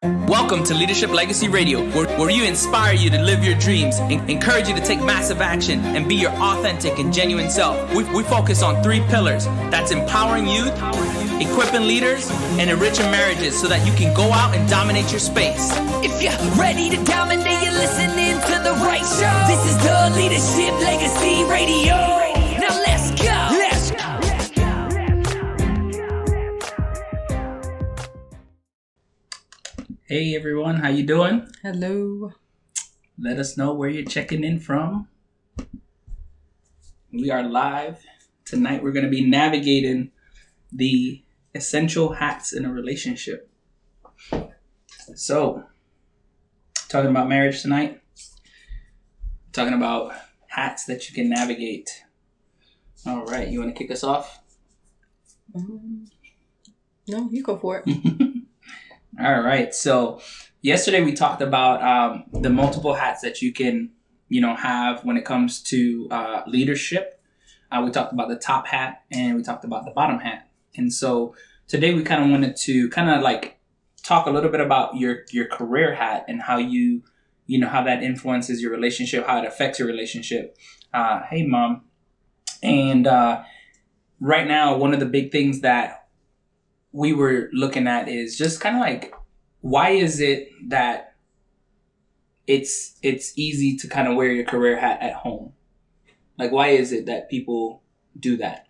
Welcome to Leadership Legacy Radio, where we inspire you to live your dreams, encourage you to take massive action, and be your authentic and genuine self. We focus on 3 pillars. That's empowering youth, equipping leaders, and enriching marriages so that you can go out and dominate your space. If you're ready to dominate, you're listening to the right show. This is the Leadership Legacy Radio. Now let's go. Hey everyone, how you doing? Hello. Let us know where you're checking in from. We are live. Tonight we're going to be navigating the essential hats in a relationship. So, talking about marriage tonight. Talking about hats that you can navigate. All right, you want to kick us off? No, you go for it. All right. So yesterday we talked about the multiple hats that you can, have when it comes to leadership. We talked about the top hat and we talked about the bottom hat. And so today we kind of wanted to talk a little bit about your career hat and how how that influences your relationship, how it affects your relationship. Hey, Mom. And right now, one of the big things that we were looking at is just kind of why is it that it's easy to kind of wear your career hat at home? Why is it that people do that?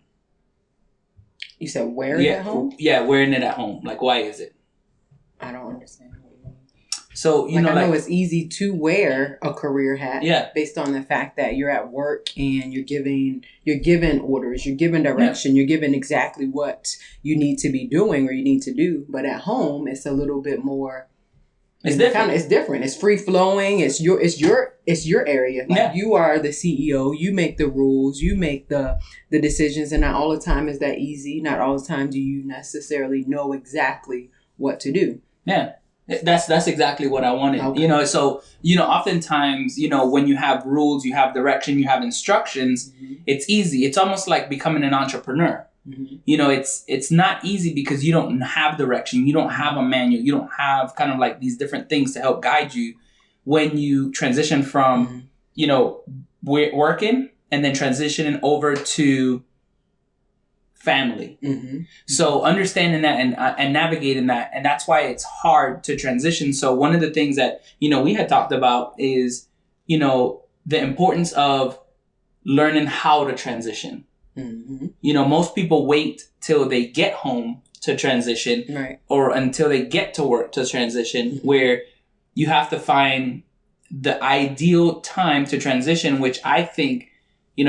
You said wear it at home? Yeah, wearing it at home. Why is it? I don't understand. So, I know it's easy to wear a career hat based on the fact that you're at work and you're given orders, you're given direction, you're given exactly what you need to be doing or you need to do. But at home, it's a little bit more. It's different. It's different. It's free flowing. It's your area. You are the CEO. You make the rules. You make the decisions. And not all the time is that easy. Not all the time do you necessarily know exactly what to do. Yeah. That's exactly what I wanted. Okay. So, oftentimes, when you have rules, you have direction, you have instructions, it's easy. It's almost like becoming an entrepreneur. Mm-hmm. It's not easy because you don't have direction. You don't have a manual. You don't have kind of these different things to help guide you when you transition from, working and then transitioning over to family. Mm-hmm. So understanding that and navigating that, and that's why it's hard to transition. So one of the things that, we had talked about is, the importance of learning how to transition. Mm-hmm. Most people wait till they get home to transition, right, or until they get to work to transition, mm-hmm, where you have to find the ideal time to transition, which I think,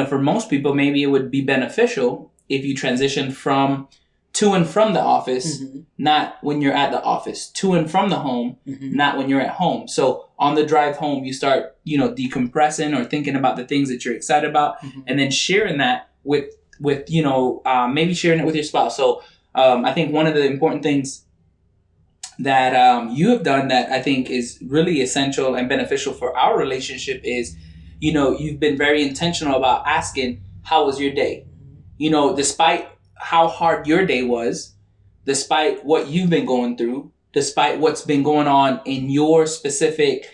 for most people, maybe it would be beneficial if you transition to and from the office, mm-hmm, not when you're at the office, to and from the home, mm-hmm, not when you're at home. So on the drive home, you start, decompressing or thinking about the things that you're excited about, mm-hmm, and then sharing that with maybe sharing it with your spouse. So I think one of the important things that you have done that I think is really essential and beneficial for our relationship is, you've been very intentional about asking, how was your day? Despite how hard your day was, despite what you've been going through, despite what's been going on in your specific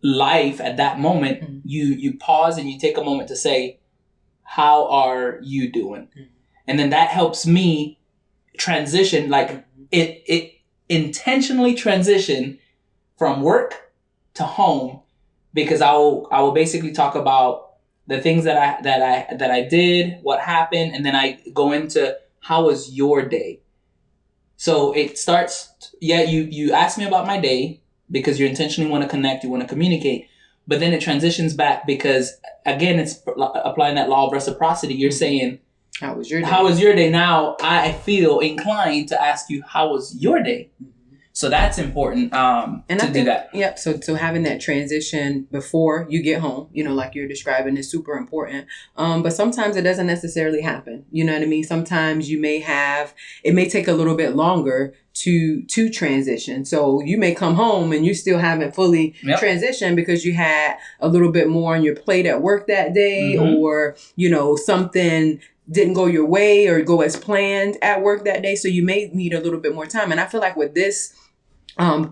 life at that moment, mm-hmm, you pause and you take a moment to say, how are you doing? Mm-hmm. And then that helps me transition, it intentionally transition from work to home, because I will basically talk about the things that I did, what happened, and then I go into how was your day. So it starts, you ask me about my day because you intentionally want to connect, you want to communicate, but then it transitions back because, again, it's applying that law of reciprocity. You're saying, how was your day? How was your day? Now I feel inclined to ask you, how was your day? Mm-hmm. So that's important to do that. Yep. So having that transition before you get home, like you're describing, is super important. But sometimes it doesn't necessarily happen. You know what I mean? Sometimes it may take a little bit longer to transition. So you may come home and you still haven't fully transitioned because you had a little bit more on your plate at work that day, mm-hmm, or, something didn't go your way or go as planned at work that day. So you may need a little bit more time. And I feel like with this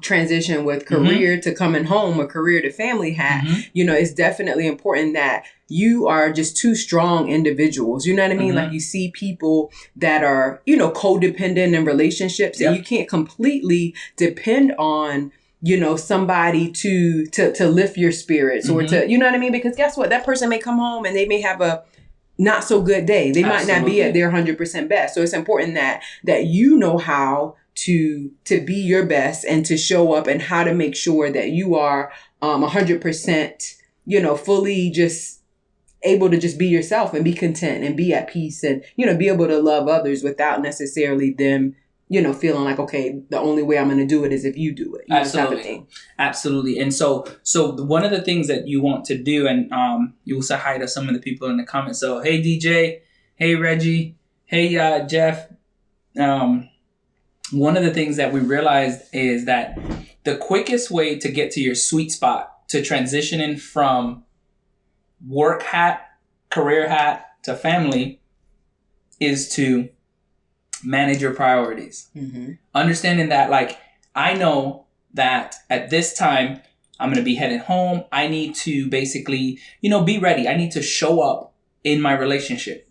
transition with career to coming home or career to family hat, it's definitely important that you are just two strong individuals. You know what I mean? Like you see people that are, codependent in relationships and you can't completely depend on, somebody to lift your spirits or to, you know what I mean? Because guess what? That person may come home and they may have a not so good day. They might not be at their 100% best. So it's important that you know how to be your best and to show up and how to make sure that you are 100%, fully just able to just be yourself and be content and be at peace and, be able to love others without necessarily them, feeling like, okay, the only way I'm going to do it is if you do it. Absolutely. Absolutely. And so one of the things that you want to do, and you will say hi to some of the people in the comments. So, hey, DJ, hey, Reggie, hey, Jeff. One of the things that we realized is that the quickest way to get to your sweet spot to transitioning from work hat, career hat to family is to manage your priorities. Understanding that, like, I know that at this time I'm going to be heading home. I need to basically, be ready. I need to show up in my relationship.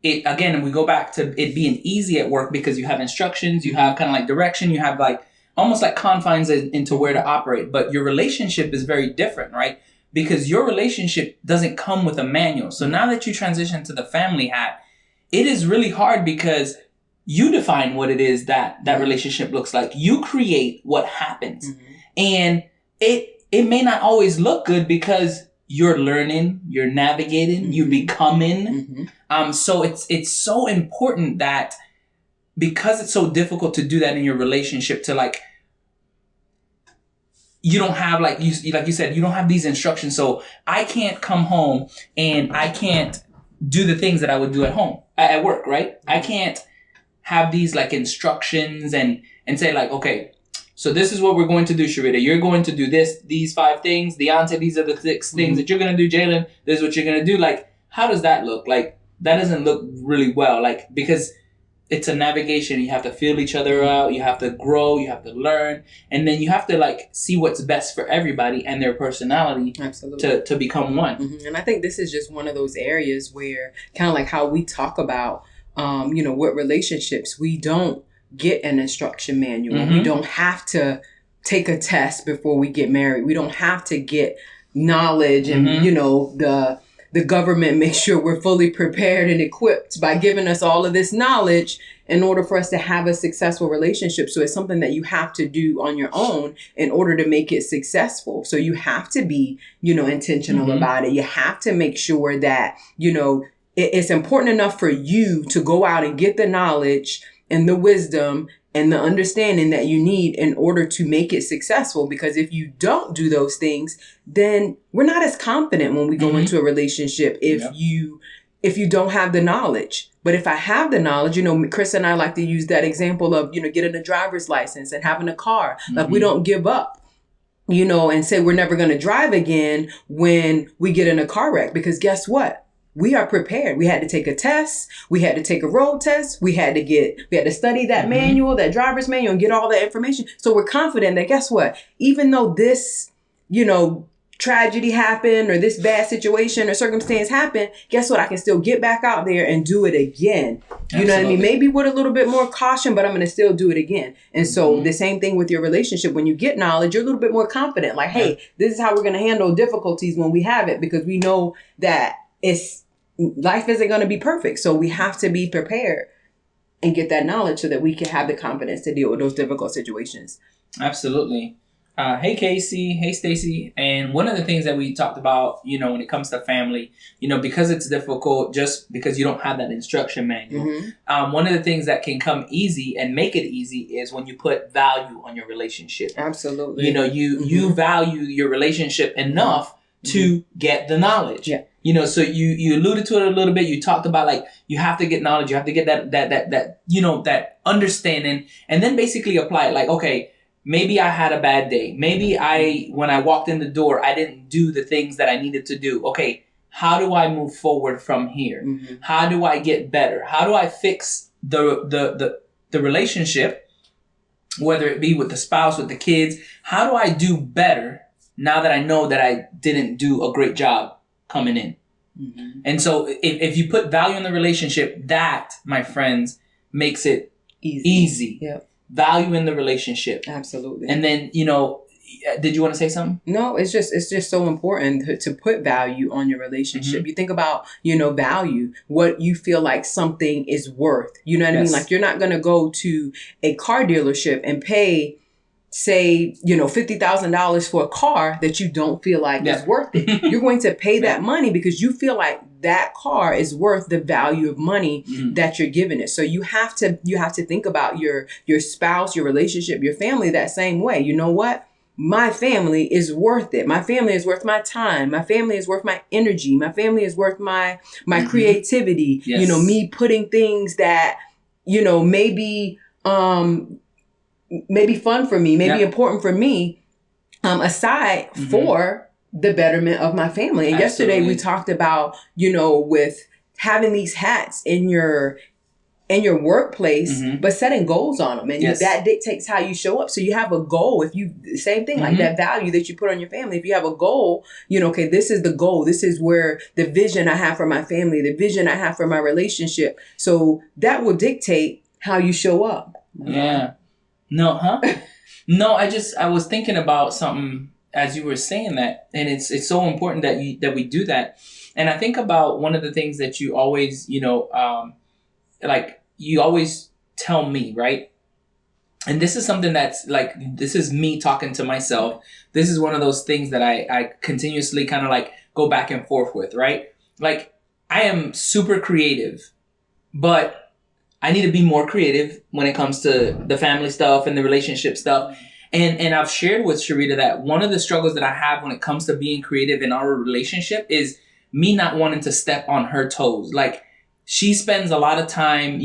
Again, we go back to it being easy at work because you have instructions, you have kind of like direction, you have like almost like confines into where to operate. But your relationship is very different, right? Because your relationship doesn't come with a manual. So now that you transition to the family hat, it is really hard because you define what it is that relationship looks like. You create what happens. And it may not always look good because you're learning, you're navigating, you're becoming. So it's so important that because it's so difficult to do that in your relationship, to like, you don't have like you said, you don't have these instructions. So I can't come home and I can't do the things that I would do at home, at work, right? I can't have these like instructions and say like, okay, so this is what we're going to do, Sharita. You're going to do these 5 things. Deontay, these are the 6 things that you're going to do. Jalen, this is what you're going to do. Like, how does that look? Like, that doesn't look really well. Like, because it's a navigation. You have to feel each other out. You have to grow. You have to learn. And then you have to like see what's best for everybody and their personality to become one. And I think this is just one of those areas where kind of like how we talk about, with relationships, we don't get an instruction manual. We don't have to take a test before we get married. We don't have to get knowledge and, the government makes sure we're fully prepared and equipped by giving us all of this knowledge in order for us to have a successful relationship. So it's something that you have to do on your own in order to make it successful. So you have to be, intentional about it. You have to make sure that, it's important enough for you to go out and get the knowledge and the wisdom and the understanding that you need in order to make it successful. Because if you don't do those things, then we're not as confident when we go into a relationship if you don't have the knowledge. But if I have the knowledge, Cris and I like to use that example of, getting a driver's license and having a car. Like, we don't give up, and say we're never going to drive again when we get in a car wreck. Because guess what? We are prepared. We had to take a test. We had to take a road test. We had to study that manual, that driver's manual, and get all that information. So we're confident that guess what? Even though this, tragedy happened or this bad situation or circumstance happened, guess what? I can still get back out there and do it again. You know what I mean? Maybe with a little bit more caution, but I'm going to still do it again. And so the same thing with your relationship. When you get knowledge, you're a little bit more confident. Like, hey, this is how we're going to handle difficulties when we have it, because we know that life isn't going to be perfect. So we have to be prepared and get that knowledge so that we can have the confidence to deal with those difficult situations. Absolutely. Hey, Casey. Hey, Stacy. And one of the things that we talked about, when it comes to family, because it's difficult, just because you don't have that instruction manual. One of the things that can come easy and make it easy is when you put value on your relationship. Absolutely. You value your relationship enough to get the knowledge. Yeah. So you alluded to it a little bit. You talked about like, you have to get knowledge. You have to get that understanding, and then basically apply it. Like, okay, maybe I had a bad day. Maybe when I walked in the door, I didn't do the things that I needed to do. Okay, how do I move forward from here? How do I get better? How do I fix the relationship whether it be with the spouse, with the kids. How do I do better now that I know that I didn't do a great job coming in? Mm-hmm. And so if you put value in the relationship, that, my friends, makes it easy. Yep. Value in the relationship. Absolutely. And then, did you want to say something? No, it's just so important to put value on your relationship. Mm-hmm. You think about, value, what you feel like something is worth. You know what I mean? Like, you're not going to go to a car dealership and pay, say, $50,000 for a car that you don't feel like is worth it. You're going to pay that money because you feel like that car is worth the value of money that you're giving it. So you have to think about your spouse, your relationship, your family that same way. You know what? My family is worth it. My family is worth my time. My family is worth my energy. My family is worth my creativity. Yes. Me putting things that, maybe fun for me, maybe important for me, aside for the betterment of my family. And yesterday we talked about, with having these hats in your workplace, but setting goals on them. And that dictates how you show up. So you have a goal. Same thing, like that value that you put on your family. If you have a goal, okay, this is the goal. This is where the vision I have for my family, the vision I have for my relationship. So that will dictate how you show up. Yeah. No, No, I was thinking about something as you were saying that, and it's so important that we do that. And I think about one of the things that you always, you always tell me, right? And this is something that's like, this is me talking to myself. This is one of those things that I continuously kind of like go back and forth with, right? Like, I am super creative, but I need to be more creative when it comes to the family stuff and the relationship stuff. And I've shared with Sharita that one of the struggles that I have when it comes to being creative in our relationship is me not wanting to step on her toes. Like, she spends a lot of time,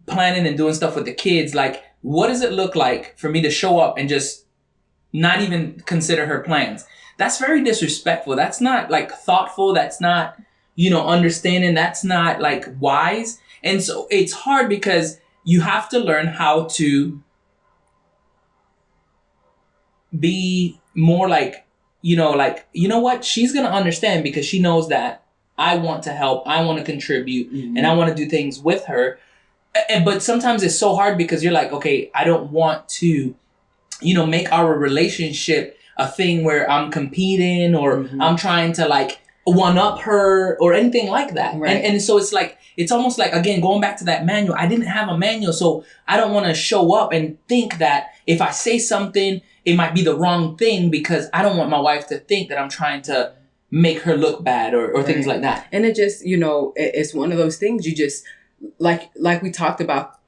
planning and doing stuff with the kids. Like, what does it look like for me to show up and just not even consider her plans? That's very disrespectful. That's not like thoughtful. That's not, understanding. That's not like wise. And so it's hard because you have to learn how to be more like, you know what? She's going to understand because she knows that I want to help. I want to contribute and I want to do things with her. But sometimes it's so hard because you're like, okay, I don't want to, make our relationship a thing where I'm competing or I'm trying to like one up her or anything like that. Right. And so it's like, it's almost like, again, going back to that manual, I didn't have a manual. So I don't want to show up and think that if I say something, it might be the wrong thing because I don't want my wife to think that I'm trying to make her look bad or things like that. And it just, it's one of those things you just, like we talked about,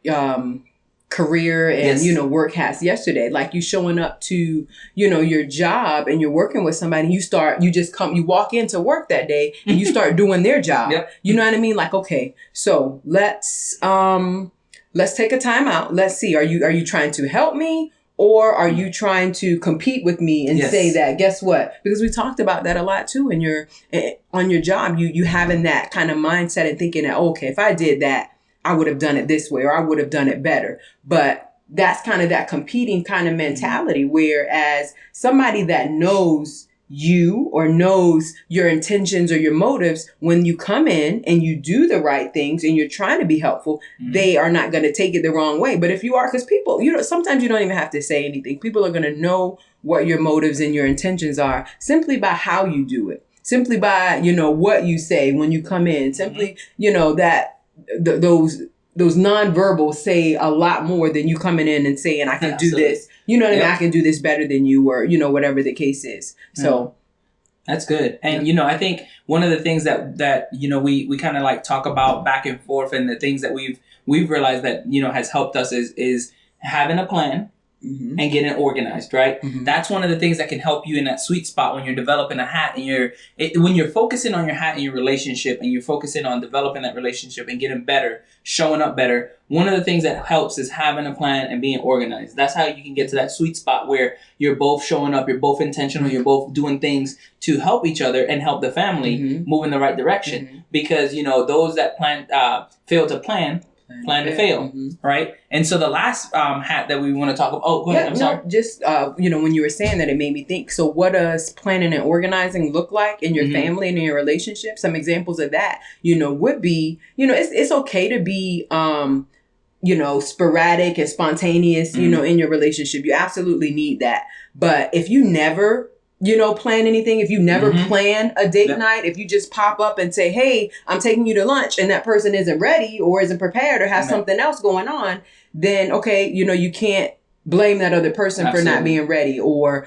career and, work hats yesterday, like you showing up to, your job and you're working with somebody, you walk into work that day and you start doing their job. Yep. You know what I mean? Like, okay, so let's take a time out. Let's see. Are you trying to help me? Or are you trying to compete with me and say that, guess what? Because we talked about that a lot too on your job, you having that kind of mindset and thinking that, okay, if I did that, I would have done it this way or I would have done it better. But that's kind of that competing kind of mentality. Whereas somebody that knows you or knows your intentions or your motives, when you come in and you do the right things and you're trying to be helpful, they are not going to take it the wrong way. But if you are, because people, sometimes you don't even have to say anything. People are going to know what your motives and your intentions are simply by how you do it, simply by, what you say when you come in, simply, that those nonverbals say a lot more than you coming in and saying, I can do this. You know what I mean? I can do this better than you or, whatever the case is. So that's good. And, I think one of the things that we kind of like talk about back and forth and the things that we've realized that, has helped us is having a plan. And getting organized, right? That's one of the things that can help you in that sweet spot when you're developing a hat and when you're focusing on your hat and your relationship and you're focusing on developing that relationship and getting better, showing up better. One of the things that helps is having a plan and being organized. That's how you can get to that sweet spot where you're both showing up, you're both intentional, you're both doing things to help each other and help the family move in the right direction. Because, those that fail to plan, Plan to fail. Right? And so the last hat that we want to talk about... Oh, go ahead. I'm sorry. Just, when you were saying that, it made me think, so what does planning and organizing look like in your family and in your relationship? Some examples of that, would be, it's okay to be... sporadic and spontaneous, in your relationship. You absolutely need that. But if you never, plan anything, if you never plan a date night, if you just pop up and say, hey, I'm taking you to lunch, and that person isn't ready or isn't prepared or has something else going on, then, okay, you can't blame that other person for not being ready. Or,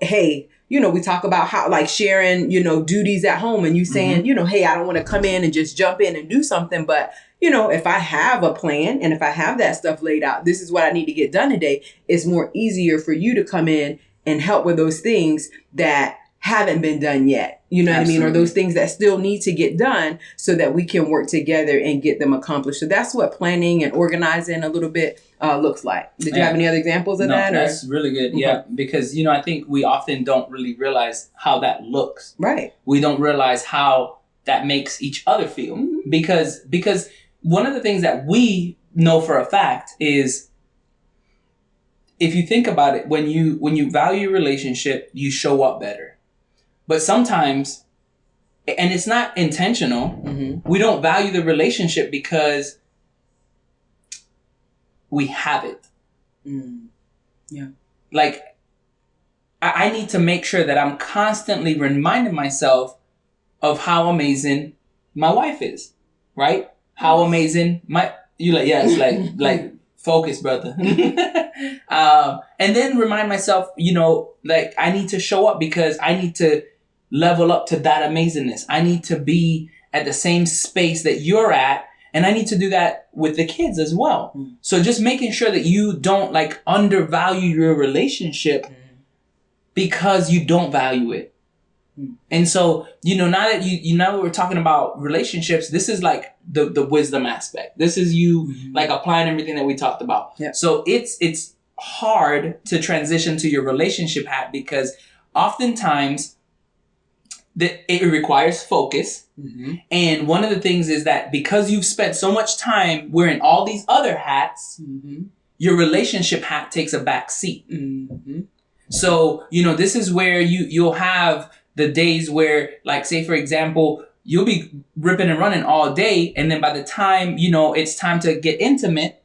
hey, we talk about how, like, sharing, duties at home, and you saying, hey, I don't want to come in and just jump in and do something. But, if I have a plan and if I have that stuff laid out, this is what I need to get done today. It's more easier for you to come in and help with those things that haven't been done yet. You know what I mean? Or those things that still need to get done so that we can work together and get them accomplished. So that's what planning and organizing a little bit looks like. Did you have any other examples of that? That's really good. Okay. Yeah. Because, I think we often don't really realize how that looks. Right. We don't realize how that makes each other feel. Because one of the things that we know for a fact is, if you think about it, when you value your relationship, you show up better. But sometimes, and it's not intentional, we don't value the relationship because we have it. Yeah. Like, I need to make sure that I'm constantly reminding myself of how amazing my wife is, right? How amazing like focus, brother. And then remind myself, I need to show up because I need to level up to that amazingness. I need to be at the same space that you're at. And I need to do that with the kids as well. So just making sure that you don't undervalue your relationship because you don't value it. And so, now that now we're talking about relationships, this is like the wisdom aspect. This is you applying everything that we talked about. Yeah. So it's hard to transition to your relationship hat because oftentimes it requires focus. And one of the things is that because you've spent so much time wearing all these other hats, your relationship hat takes a back seat. So, this is where you'll have the days where, say, for example, you'll be ripping and running all day. And then by the time, it's time to get intimate,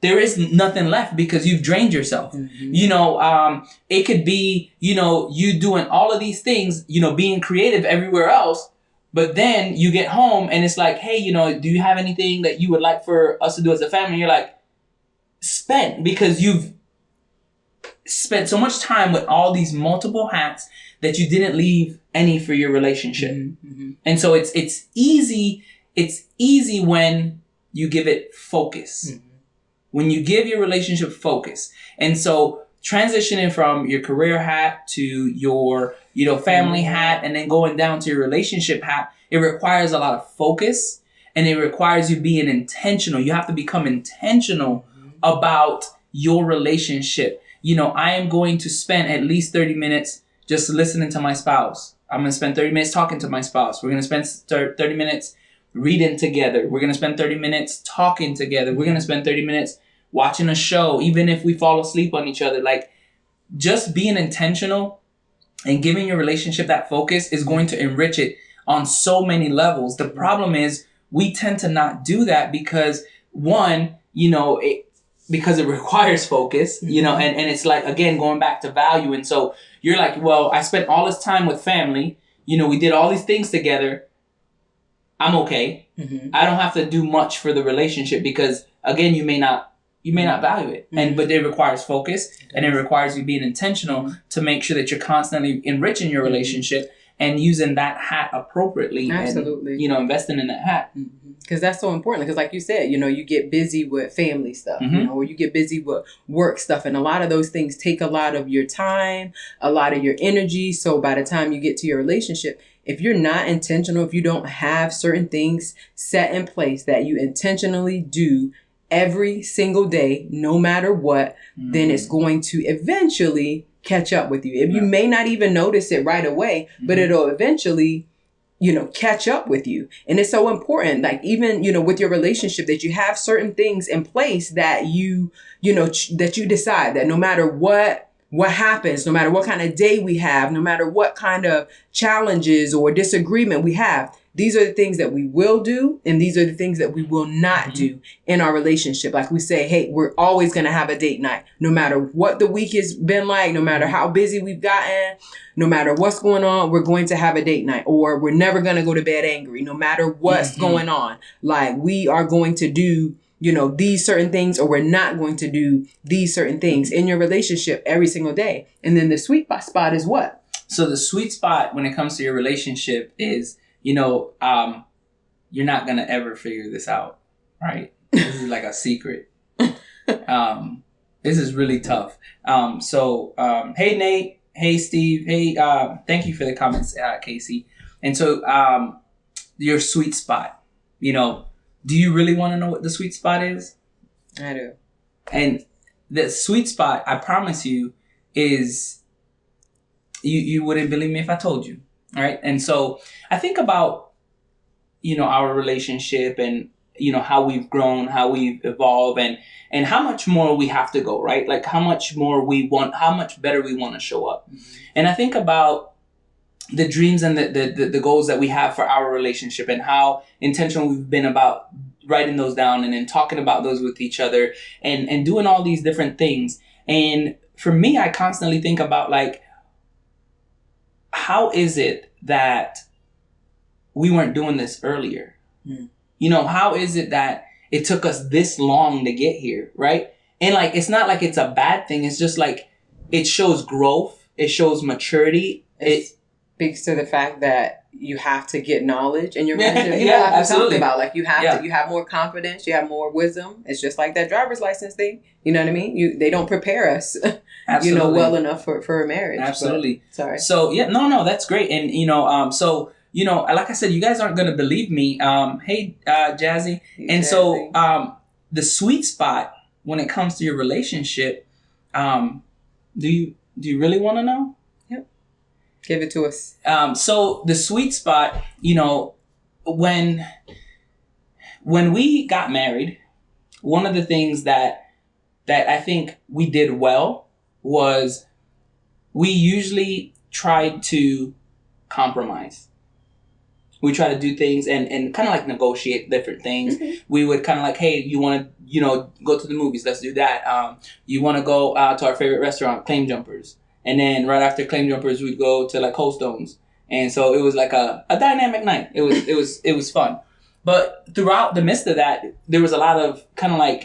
there is nothing left because you've drained yourself. It could be, you doing all of these things, being creative everywhere else. But then you get home and it's like, hey, do you have anything that you would like for us to do as a family? And you're like, spent, because you've spent so much time with all these multiple hats that you didn't leave any for your relationship. And so it's easy when you give it focus. When you give your relationship focus. And so transitioning from your career hat to your, family hat, and then going down to your relationship hat, it requires a lot of focus, and it requires you being intentional. You have to become intentional about your relationship. I am going to spend at least 30 minutes just listening to my spouse. I'm going to spend 30 minutes talking to my spouse. We're going to spend 30 minutes reading together. We're going to spend 30 minutes talking together. We're going to spend 30 minutes watching a show, even if we fall asleep on each other. Just being intentional and giving your relationship that focus is going to enrich it on so many levels. The problem is we tend to not do that because, one, because it requires focus, and it's again, going back to value. And so you're like, well, I spent all this time with family, we did all these things together. I'm okay. I don't have to do much for the relationship because, again, you may not value it. But it requires focus, and it requires you being intentional to make sure that you're constantly enriching your relationship and using that hat appropriately. Absolutely. And, investing in that hat. Because that's so important. Because like you said, you get busy with family stuff, or you get busy with work stuff. And a lot of those things take a lot of your time, a lot of your energy. So by the time you get to your relationship, if you're not intentional, if you don't have certain things set in place that you intentionally do every single day, no matter what, then it's going to eventually catch up with you. If you may not even notice it right away, but it'll eventually, catch up with you. And it's so important, like even, with your relationship, that you have certain things in place that that you decide that no matter what happens, no matter what kind of day we have, no matter what kind of challenges or disagreement we have, these are the things that we will do, and these are the things that we will not do in our relationship. Like we say, hey, we're always going to have a date night. No matter what the week has been like, no matter how busy we've gotten, no matter what's going on, we're going to have a date night. Or we're never going to go to bed angry, no matter what's going on. Like we are going to do, these certain things, or we're not going to do these certain things in your relationship every single day. And then the sweet spot is what? So the sweet spot when it comes to your relationship is, you're not going to ever figure this out, right? This is like a secret. This is really tough. Hey, Nate. Hey, Steve. Hey, thank you for the comments, Casey. And so your sweet spot, do you really want to know what the sweet spot is? I do. And the sweet spot, I promise you, is you wouldn't believe me if I told you. All right. And so I think about, our relationship and, how we've grown, how we've evolved, and how much more we have to go, right? Like how much more how much better we want to show up. And I think about the dreams and the goals that we have for our relationship and how intentional we've been about writing those down and then talking about those with each other and doing all these different things. And for me, I constantly think about like, how is it that we weren't doing this earlier? How is it that it took us this long to get here, right? And like, it's not like it's a bad thing. It's just like, it shows growth. It shows maturity. It speaks to the fact that you have to get knowledge in your relationship. Absolutely. About like you have more confidence, you have more wisdom. It's just like that driver's license thing. You know what I mean? They don't prepare us, well enough for a marriage. Absolutely. But, sorry. So no, that's great. And like I said, you guys aren't going to believe me. Hey, Jazzy. And Jazzy. So the sweet spot when it comes to your relationship, do you really want to know? Give it to us. So the sweet spot, when we got married, one of the things that I think we did well was we usually tried to compromise. We try to do things and kind of like negotiate different things. We would kind of like, hey, you want to, go to the movies? Let's do that. You want to go out to our favorite restaurant, Claim Jumpers. And then right after Claim Jumpers, we'd go to like Cold Stones. And so it was like a dynamic night. It was fun. But throughout the midst of that, there was a lot of kind of like,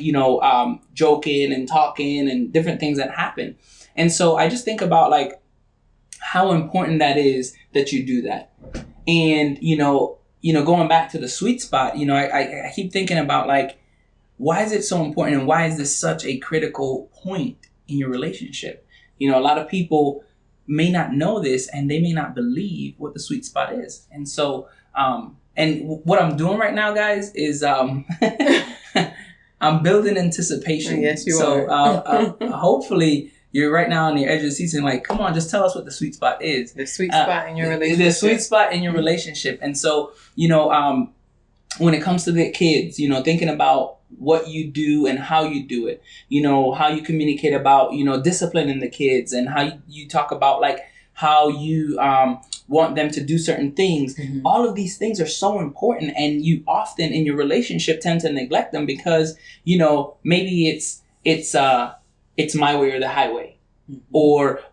joking and talking and different things that happened. And so I just think about like how important that is that you do that. And, going back to the sweet spot, I keep thinking about like, why is it so important and why is this such a critical point in your relationship? A lot of people may not know this and they may not believe what the sweet spot is. And so, and what I'm doing right now, guys, is I'm building anticipation. Yes, you are. So hopefully you're right now on the edge of the seat and like, come on, just tell us what the sweet spot is. The sweet spot in your relationship. The sweet spot in your relationship. And so, when it comes to the kids, thinking about what you do and how you do it, how you communicate about, disciplining the kids and how you talk about like how you want them to do certain things. Mm-hmm. All of these things are so important. And you often in your relationship tend to neglect them because, maybe it's my way or the highway. Mm-hmm.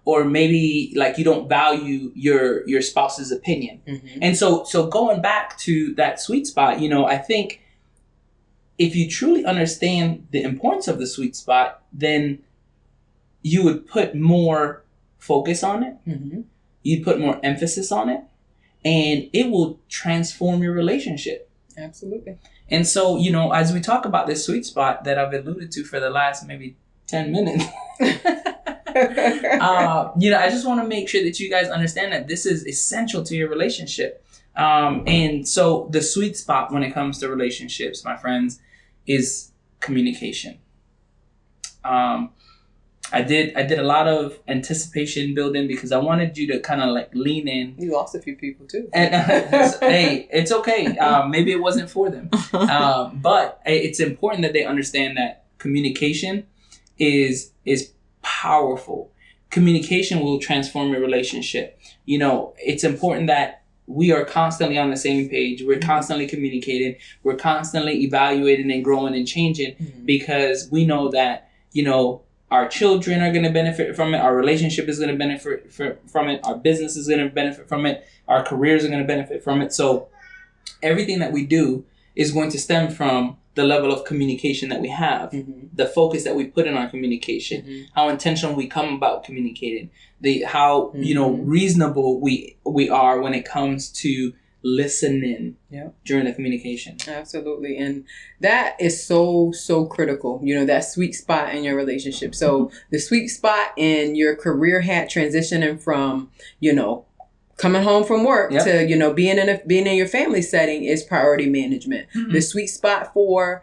Or maybe like you don't value your spouse's opinion. Mm-hmm. And so going back to that sweet spot, I think if you truly understand the importance of the sweet spot, then you would put more focus on it. Mm-hmm. You'd put more emphasis on it, and it will transform your relationship. Absolutely. And so, as we talk about this sweet spot that I've alluded to for the last maybe 10 minutes, I just want to make sure that you guys understand that this is essential to your relationship. And so the sweet spot when it comes to relationships, my friends, is communication. I did a lot of anticipation building because I wanted you to kind of like lean in. You lost a few people too. And hey, it's okay. Maybe it wasn't for them. But it's important that they understand that communication is powerful. Communication will transform your relationship. You know, it's important that we are constantly on the same page. We're constantly communicating. We're constantly evaluating and growing and changing because we know that, you know, our children are going to benefit from it. Our relationship is going to benefit from it. Our business is going to benefit from it. Our careers are going to benefit from it. So everything that we do is going to stem from the level of communication that we have, the focus that we put in our communication, how intentional we come about communicating, how you know reasonable we are when it comes to listening during the communication. Absolutely. And that is so critical, you know, that sweet spot in your relationship. So the sweet spot in your career hat transitioning from, you know, coming home from work to, you know, being in your family setting is priority management. The sweet spot for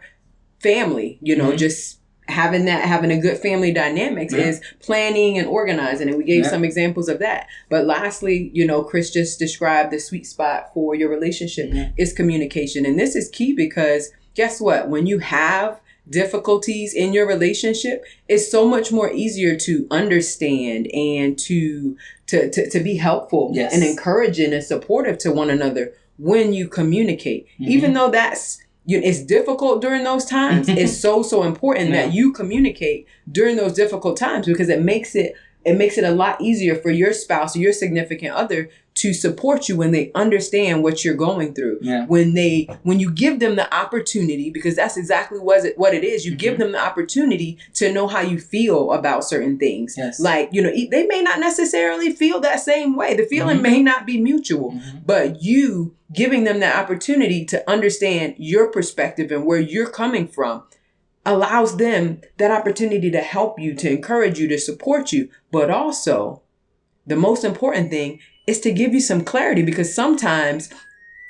family, you know, just having a good family dynamics is planning and organizing. And we gave some examples of that. But lastly, you know, Cris just described the sweet spot for your relationship is communication. And this is key because guess what? When you have difficulties in your relationship, it's so much more easier to understand and to be helpful and encouraging and supportive to one another when you communicate. Even though that's it's difficult during those times, it's so important that you communicate during those difficult times because it makes it a lot easier for your spouse or your significant other to support you when they understand what you're going through. When you give them the opportunity, because that's exactly what it is. You give them the opportunity to know how you feel about certain things. Like, you know, they may not necessarily feel that same way. The feeling may not be mutual, but you giving them the opportunity to understand your perspective and where you're coming from allows them that opportunity to help you, to encourage you, to support you. But also, the most important thing is to give you some clarity, because sometimes,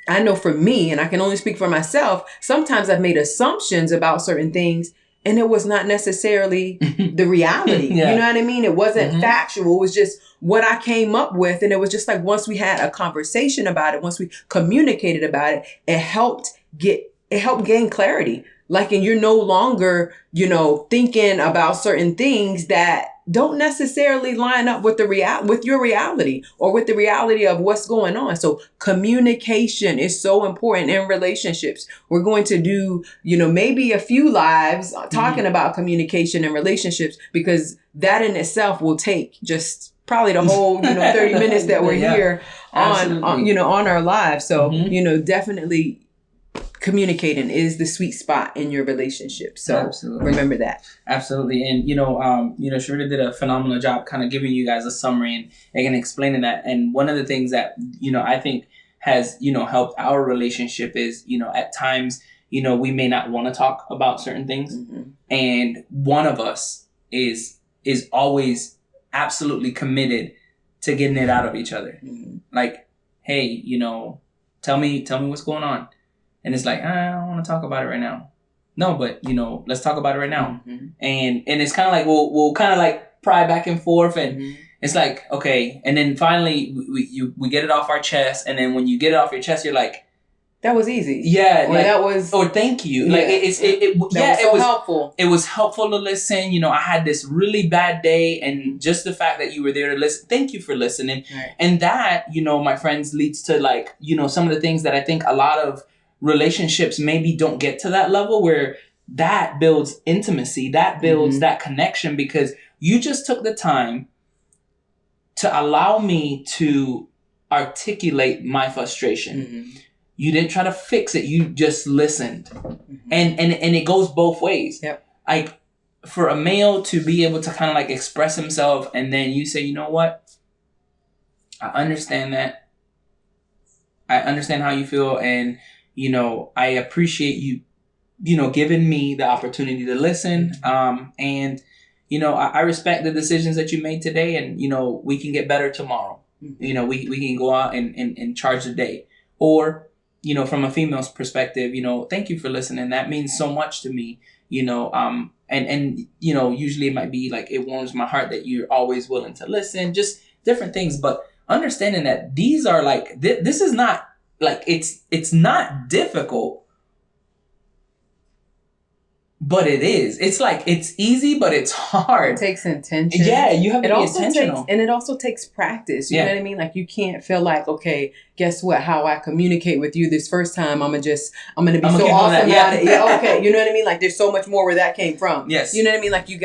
I know for me, and I can only speak for myself, sometimes I've made assumptions about certain things and it was not necessarily the reality. You know what I mean? It wasn't factual. It was just what I came up with. And it was just like, once we had a conversation about it, once we communicated about it, it helped gain clarity. Like, and you're no longer, you know, thinking about certain things that don't necessarily line up with with your reality or with the reality of what's going on. So communication is so important in relationships. We're going to do, you know, maybe a few lives talking about communication in relationships, because that in itself will take just probably the whole, you know, 30 minutes that we're here on, you know, on our lives. So, you know, definitely communicating is the sweet spot in your relationship. So remember that. Absolutely. And, you know, Sharita did a phenomenal job kind of giving you guys a summary and explaining that. And one of the things that, you know, I think has, you know, helped our relationship is, you know, at times, you know, we may not want to talk about certain things. And one of us is always absolutely committed to getting it out of each other. Like, hey, you know, tell me what's going on. And it's like, I don't want to talk about it right now. No, but, you know, let's talk about it right now. And it's kind of like, we'll kind of like pry back and forth. And it's like, okay. And then finally we get it off our chest. And then when you get it off your chest, you're like, that was easy. Yeah. Or like, that was. Or thank you. Like it was helpful. It was helpful to listen. You know, I had this really bad day, and just the fact that you were there to listen. Thank you for listening. And that, you know, my friends, leads to like, you know, some of the things that I think a lot of relationships maybe don't get to that level, where that builds intimacy, that builds that connection, because you just took the time to allow me to articulate my frustration. You didn't try to fix it. You just listened. And it goes both ways. Like, for a male to be able to kind of like express himself, and then you say, you know what? I understand that. I understand how you feel, and you know, I appreciate you, you know, giving me the opportunity to listen. And, you know, I respect the decisions that you made today, and, you know, we can get better tomorrow. You know, we can go out and charge the day. Or, you know, from a female's perspective, you know, thank you for listening. That means so much to me. You know, and usually it might be like, it warms my heart that you're always willing to listen, just different things. But understanding that these are like, this is not like, it's not difficult, but it is. It's like, it's easy, but it's hard. It takes intention. Yeah, you have to be intentional. And it also takes practice. You know what I mean? Like, you can't feel like, okay, guess what? How I communicate with you this first time, I'm going to be so awesome at it. Yeah, okay. You know what I mean? Like, there's so much more where that came from. Yes. You know what I mean? Like, you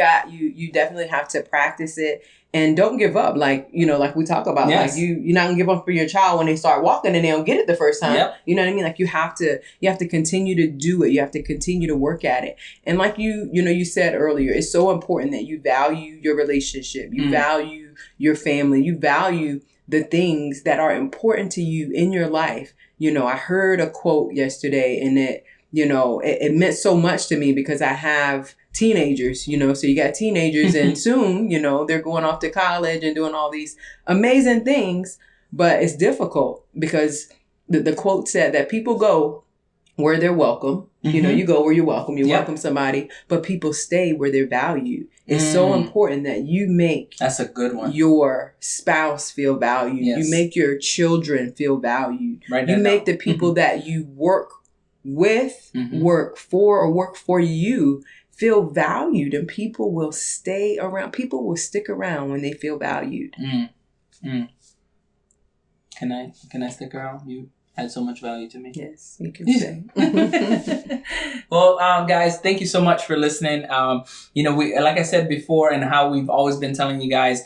definitely have to practice it. And don't give up. Like, like we talk about, like you're not gonna give up for your child when they start walking and they don't get it the first time. Yep. You know what I mean? Like, you have to continue to do it. You have to continue to work at it. And like you said earlier, it's so important that you value your relationship. You value your family. You value the things that are important to you in your life. I heard a quote yesterday, and it meant so much to me because I have teenagers, so you got teenagers and soon, they're going off to college and doing all these amazing things, but it's difficult because the quote said that people go where they're welcome. You go where you're welcome. You welcome somebody, but people stay where they're valued. It's so important that you make that's a good one. Your spouse feel valued. Yes. You make your children feel valued. Right. You make the people that you work with, work for, or work for you feel valued, and people will stay around. People will stick around when they feel valued. Can I stick around? You add so much value to me. Yes, you can say. Well, guys, thank you so much for listening. We, like I said before, and how we've always been telling you guys,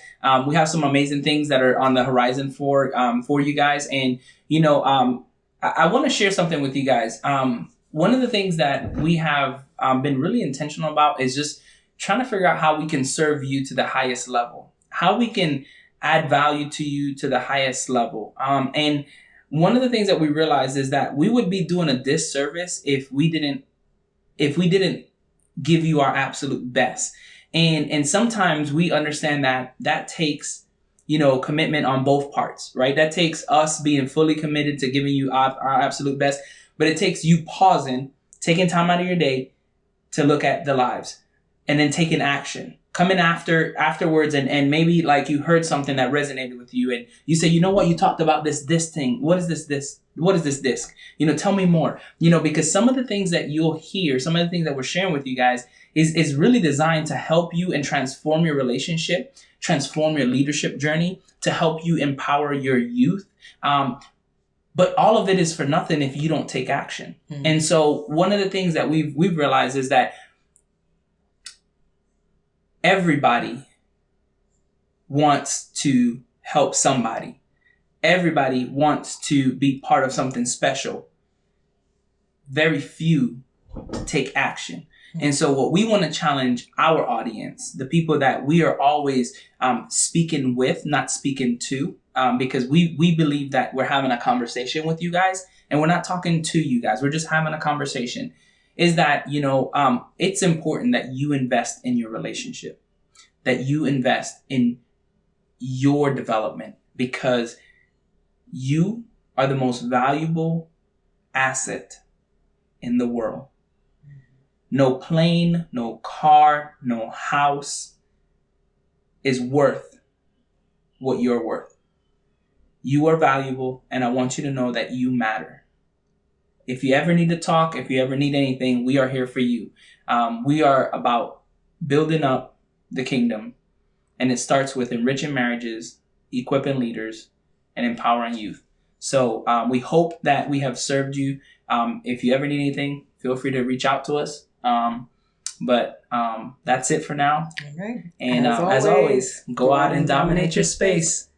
we have some amazing things that are on the horizon for you guys, and I want to share something with you guys. One of the things that we have been really intentional about is just trying to figure out how we can serve you to the highest level, how we can add value to you to the highest level. And one of the things that we realized is that we would be doing a disservice if we didn't give you our absolute best. And sometimes we understand that takes, commitment on both parts, right? That takes us being fully committed to giving you our absolute best, but it takes you pausing, taking time out of your day to look at the lives, and then taking action, coming afterwards, and maybe like you heard something that resonated with you, and you say, you know what, you talked about this thing. What is this? What is this disc? Tell me more. Because some of the things that you'll hear, some of the things that we're sharing with you guys is really designed to help you and transform your relationship, transform your leadership journey, to help you empower your youth. But all of it is for nothing if you don't take action. Mm-hmm. And so one of the things that we've realized is that everybody wants to help somebody. Everybody wants to be part of something special. Very few take action. And so what we want to challenge our audience, the people that we are always speaking with, not speaking to, because we believe that we're having a conversation with you guys, and we're not talking to you guys. We're just having a conversation. Is that, it's important that you invest in your relationship, that you invest in your development, because you are the most valuable asset in the world. No plane, no car, no house is worth what you're worth. You are valuable, and I want you to know that you matter. If you ever need to talk, if you ever need anything, we are here for you. We are about building up the kingdom, and it starts with enriching marriages, equipping leaders, and empowering youth. So we hope that we have served you. If you ever need anything, feel free to reach out to us. But that's it for now. All right. And as always, go out and dominate your space.